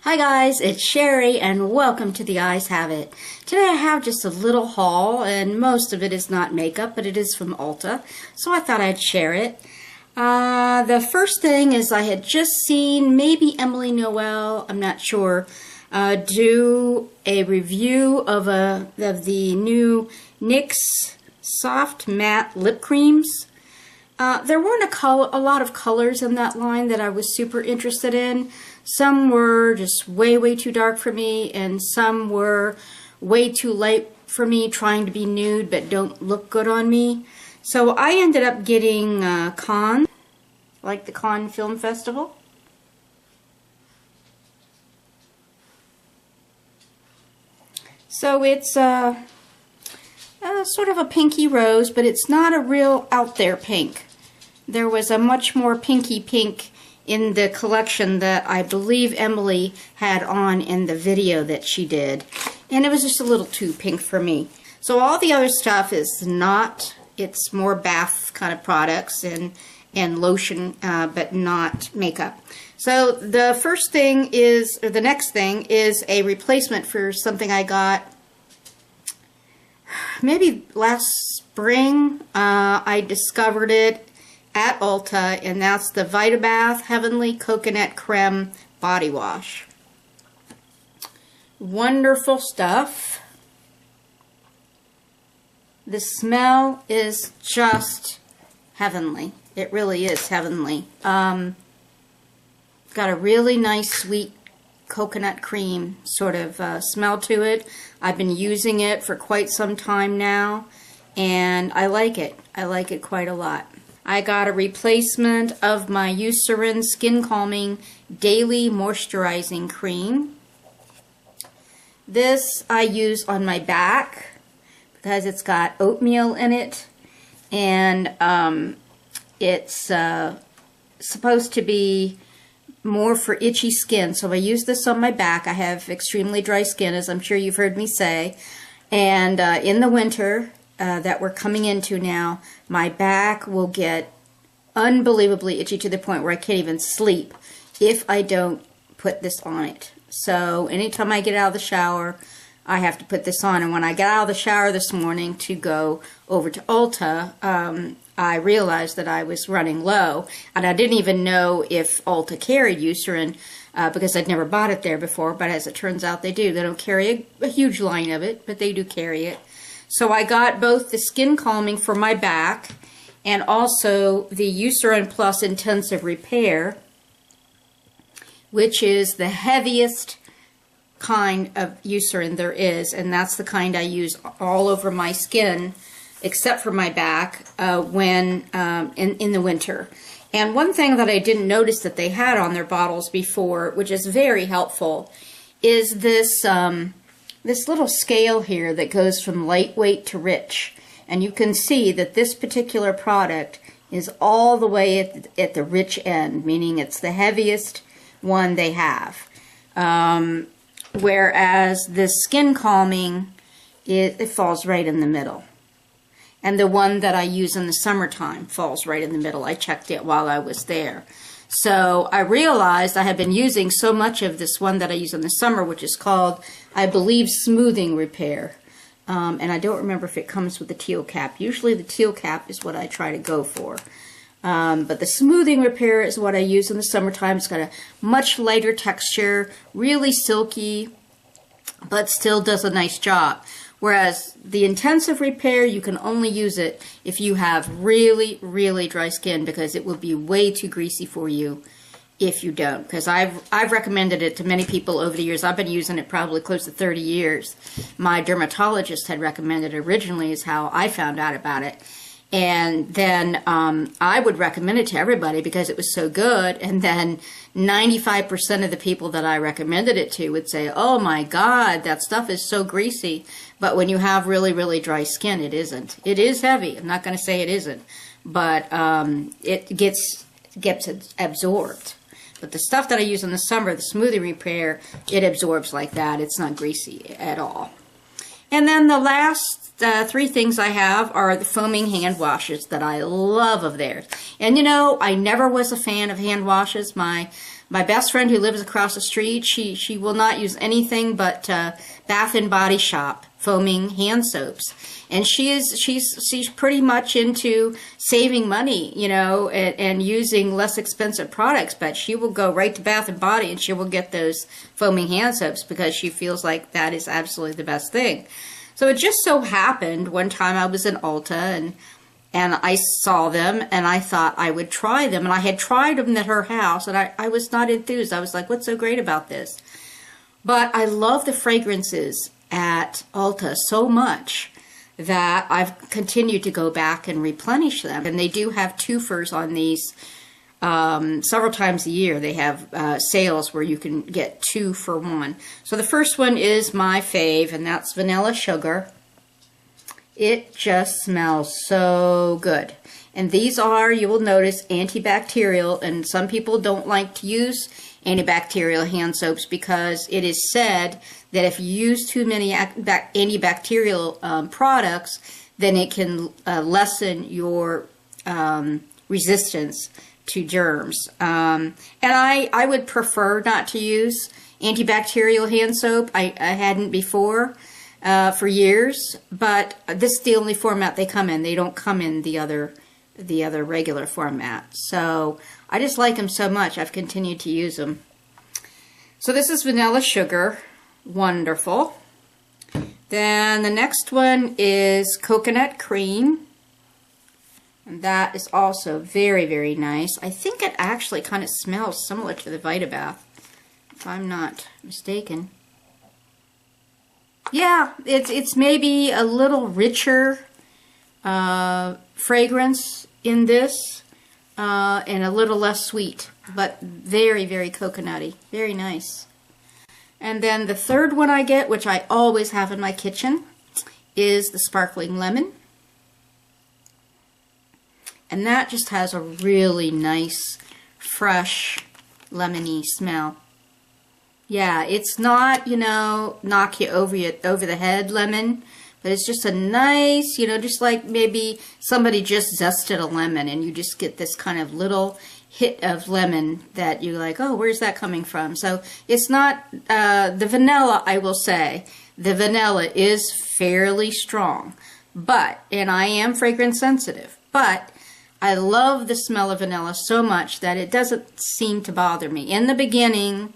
Hi guys, it's Sherry and welcome to The Eyes Have It. Today I have just a little haul and most of it is not makeup, but it is from Ulta, so I thought I'd share it. The first thing is I had just seen maybe Emily Noel, I'm not sure, do a review of the new NYX Soft Matte Lip Creams. There weren't a lot of colors in that line that I was super interested in. Some were just way too dark for me, and some were way too light for me, trying to be nude but don't look good on me. So I ended up getting Cannes, like the Cannes Film Festival. So it's sort of a pinky rose, but it's not a real out there pink. There was a much more pinky pink in the collection that I believe Emily had on in the video that she did, and it was just a little too pink for me. So all the other stuff is not, it's more bath kind of products and lotion, but not makeup. So the first thing is, or the next thing is a replacement for something I got maybe last spring. I discovered it at Ulta, and that's the Vitabath Heavenly Coconut Creme Body Wash. Wonderful stuff. The smell is just heavenly. It really is heavenly. Got a really nice sweet coconut cream sort of smell to it. I've been using it for quite some time now, and I like it. I like it quite a lot. I got a replacement of my Eucerin Skin Calming Daily Moisturizing Cream. This I use on my back because it's got oatmeal in it, and it's supposed to be more for itchy skin. So I use this on my back. I have extremely dry skin, as I'm sure you've heard me say, and in the winter that we're coming into now, my back will get unbelievably itchy to the point where I can't even sleep if I don't put this on it. So anytime I get out of the shower, I have to put this on. And when I got out of the shower this morning to go over to Ulta, I realized that I was running low, and I didn't even know if Ulta carried Eucerin because I'd never bought it there before, but as it turns out they do. They don't carry a huge line of it, but they do carry it. So I got both the Skin Calming for my back and also the Eucerin Plus Intensive Repair, which is the heaviest kind of Eucerin there is, and that's the kind I use all over my skin except for my back when in the winter. And one thing that I didn't notice that they had on their bottles before, which is very helpful, is this this little scale here that goes from lightweight to rich. And you can see that this particular product is all the way at the rich end, meaning it's the heaviest one they have. Whereas the Skin Calming, it falls right in the middle. And the one that I use in the summertime falls right in the middle. I checked it while I was there. So I realized I had been using so much of this one that I use in the summer, which is called, I believe, Smoothing Repair. And I don't remember if it comes with the teal cap. Usually the teal cap is what I try to go for. But the Smoothing Repair is what I use in the summertime. It's got a much lighter texture, really silky, but still does a nice job. Whereas the Intensive Repair, you can only use it if you have really dry skin, because it will be way too greasy for you if you don't. Because I've recommended it to many people over the years. I've been using it probably close to 30 years. My dermatologist had recommended it originally, is how I found out about it. And then I would recommend it to everybody because it was so good. And then 95% of the people that I recommended it to would say, oh my God, that stuff is so greasy. But when you have really dry skin, it isn't. It is heavy. I'm not going to say it isn't. But it gets absorbed. But the stuff that I use in the summer, the Smoothing Repair, it absorbs like that. It's not greasy at all. And then the last three things I have are the foaming hand washes that I love of theirs. And you know, I never was a fan of hand washes. My My best friend who lives across the street, she will not use anything but Bath and Body Shop foaming hand soaps. And she's pretty much into saving money, you know, and using less expensive products, but she will go right to Bath and Body and she will get those foaming hand soaps because she feels like that is absolutely the best thing. So it just so happened one time I was in Ulta and I saw them and I thought I would try them, and I had tried them at her house and I was not enthused. I was like, what's so great about this? But I love the fragrances at Ulta so much that I've continued to go back and replenish them. And they do have twofers on these several times a year. They have sales where you can get 2 for 1. So the first one is my fave, and that's Vanilla Sugar. It just smells so good. And these are, you will notice, antibacterial, and some people don't like to use antibacterial hand soaps because it is said that if you use too many antibacterial products, then it can lessen your resistance to germs. And I would prefer not to use antibacterial hand soap. I hadn't before for years, but this is the only format they come in. They don't come in the other regular format. So I just like them so much, I've continued to use them. So this is Vanilla Sugar. Wonderful. Then the next one is Coconut Cream. And that is also very, very nice. I think it actually kind of smells similar to the Vitabath, if I'm not mistaken. Yeah, it's maybe a little richer fragrance in this, and a little less sweet, but very, very coconutty. Very nice. And then the third one I get, which I always have in my kitchen, is the Sparkling Lemon. And that just has a really nice, fresh, lemony smell. Yeah, it's not, you know, knock you over the head lemon, but it's just a nice, you know, just like maybe somebody just zested a lemon and you just get this kind of little hit of lemon that you're like, oh, where's that coming from? So it's not, the vanilla, I will say, the vanilla is fairly strong, but, and I am fragrance sensitive, but I love the smell of vanilla so much that it doesn't seem to bother me. In the beginning,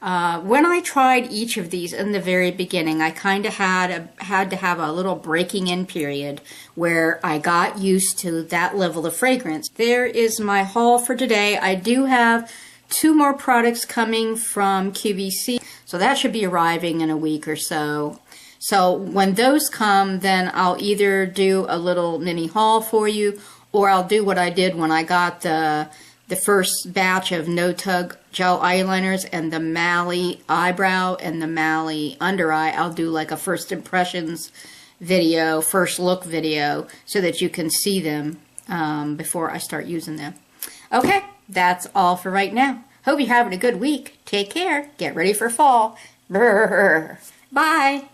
when I tried each of these in the very beginning, I kind of had to have a little breaking in period where I got used to that level of fragrance. There is my haul for today. I do have 2 more products coming from QVC, so that should be arriving in a week or so. So when those come, then I'll either do a little mini haul for you, or I'll do what I did when I got the first batch of No Tug gel eyeliners and the Mally eyebrow and the Mally under eye. I'll do like a first impressions video, first look video, so that you can see them before I start using them. Okay, that's all for right now. Hope you're having a good week. Take care. Get ready for fall. Brr. Bye.